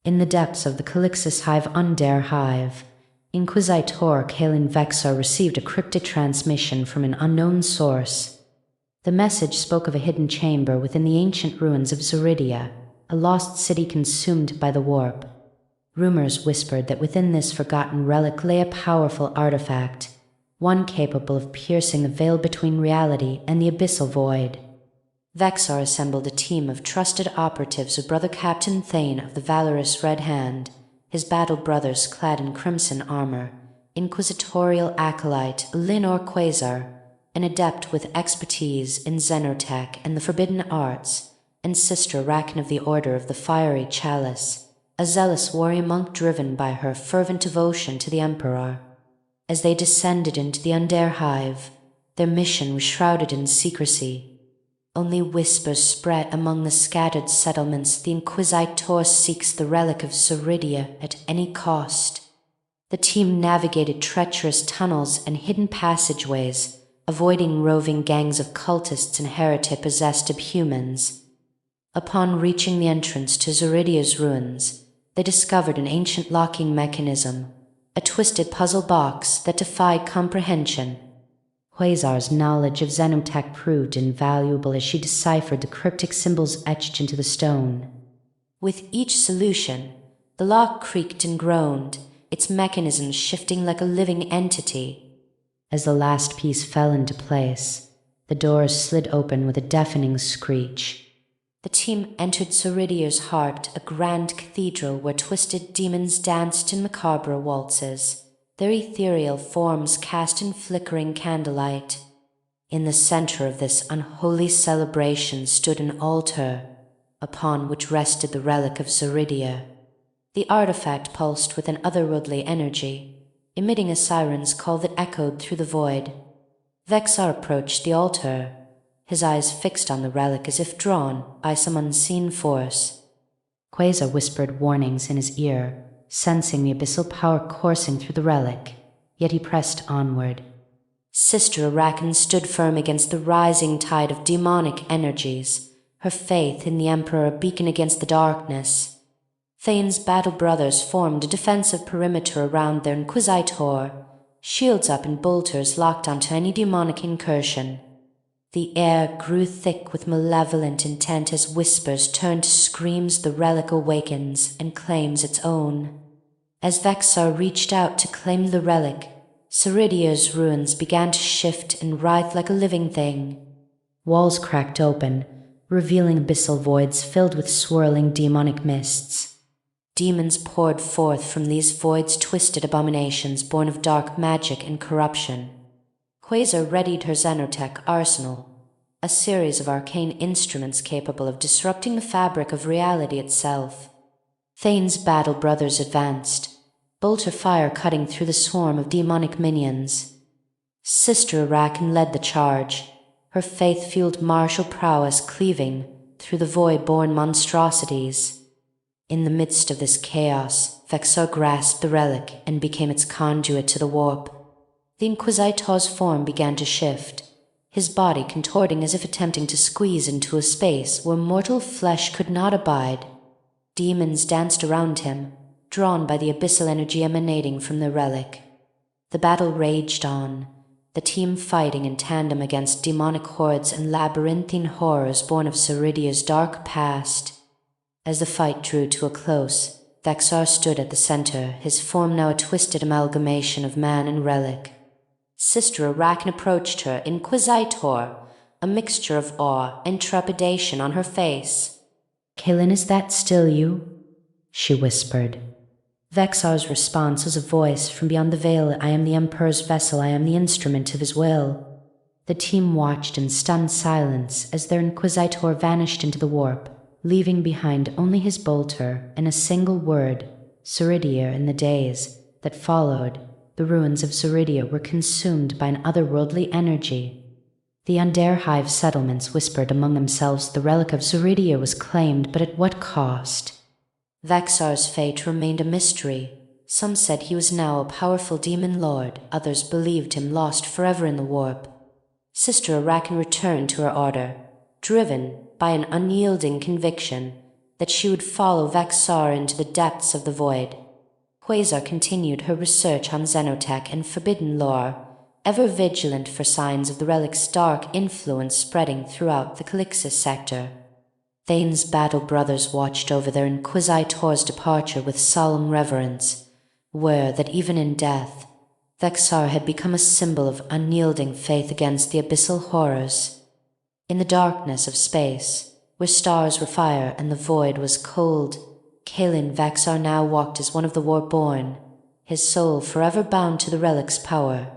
In the depths of the Calixis Hive Undair Hive, Inquisitor Kalin Vexar received a cryptic transmission from an unknown source. The message spoke of a hidden chamber within the ancient ruins of Xeridia, a lost city consumed by the warp. Rumors whispered that within this forgotten relic lay a powerful artifact, one capable of piercing the veil between reality and the abyssal void. Vexar assembled a team of trusted operatives of Brother Captain Thane of the valorous Red Hand, his battle brothers clad in crimson armor, inquisitorial acolyte Linor Quasar, an adept with expertise in xenotech and the forbidden arts, and Sister Rakan of the Order of the Fiery Chalice, a zealous warrior monk driven by her fervent devotion to the Emperor. As they descended into the Undair Hive, their mission was shrouded in secrecy. Only whispers spread among the scattered settlements. The Inquisitor seeks the Relic of Xerdia at any cost. The team navigated treacherous tunnels and hidden passageways, avoiding roving gangs of cultists and heretic-possessed humans. Upon reaching the entrance to Xeridia's ruins, they discovered an ancient locking mechanism, a twisted puzzle box that defied comprehension. Quasar's knowledge of xenotech proved invaluable as she deciphered the cryptic symbols etched into the stone. With each solution, the lock creaked and groaned, its mechanism shifting like a living entity. As the last piece fell into place, the doors slid open with a deafening screech. The team entered Xeridia's heart, a grand cathedral where twisted demons danced in macabre waltzes, their ethereal forms cast in flickering candlelight. In the center of this unholy celebration stood an altar, upon which rested the relic of Xeridia. The artifact pulsed with an otherworldly energy, emitting a siren's call that echoed through the void. Vexar approached the altar, his eyes fixed on the relic as if drawn by some unseen force. Quasar whispered warnings in his ear, sensing the abyssal power coursing through the relic, yet he pressed onward. Sister Rakan stood firm against the rising tide of demonic energies, her faith in the Emperor a beacon against the darkness. Thane's battle brothers formed a defensive perimeter around their Inquisitor, shields up and bolters locked onto any demonic incursion. The air grew thick with malevolent intent as whispers turned to screams. The relic awakens and claims its own. As Vexar reached out to claim the relic, Xeridia's ruins began to shift and writhe like a living thing. Walls cracked open, revealing abyssal voids filled with swirling demonic mists. Demons poured forth from these voids, twisted abominations born of dark magic and corruption. Quasar readied her xenotech arsenal, a series of arcane instruments capable of disrupting the fabric of reality itself. Thane's battle brothers advanced, bolter fire cutting through the swarm of demonic minions. Sister Rakan led the charge, her faith-fueled martial prowess cleaving through the void-born monstrosities. In the midst of this chaos, Vexar grasped the relic and became its conduit to the warp. The Inquisitor's form began to shift, his body contorting as if attempting to squeeze into a space where mortal flesh could not abide. Demons danced around him, drawn by the abyssal energy emanating from the relic. The battle raged on, the team fighting in tandem against demonic hordes and labyrinthine horrors born of Xeridia's dark past. As the fight drew to a close, Vexar stood at the center, his form now a twisted amalgamation of man and relic. Sister Rakan approached her, Inquisitor, a mixture of awe and trepidation on her face. "Kalin, is that still you?" she whispered. Vexar's response was a voice from beyond the veil. "I am the Emperor's vessel, I am the instrument of his will." The team watched in stunned silence as their Inquisitor vanished into the warp, leaving behind only his bolter and a single word, Xeridia. In the days that followed, the ruins of Xeridia were consumed by an otherworldly energy. The Undair Hive settlements whispered among themselves the relic of Xeridia was claimed, but at what cost? Vexar's fate remained a mystery. Some said he was now a powerful demon lord, others believed him lost forever in the warp. Sister Rakan returned to her order, driven by an unyielding conviction that she would follow Vexar into the depths of the void. Quasar continued her research on xenotech and forbidden lore, ever vigilant for signs of the relic's dark influence spreading throughout the Calixis sector. Thane's battle brothers watched over their Inquisitor's departure with solemn reverence, aware that even in death, Vexar had become a symbol of unyielding faith against the abyssal horrors. In the darkness of space, where stars were fire and the void was cold, Kalin Vexar now walked as one of the Warborn, his soul forever bound to the relic's power.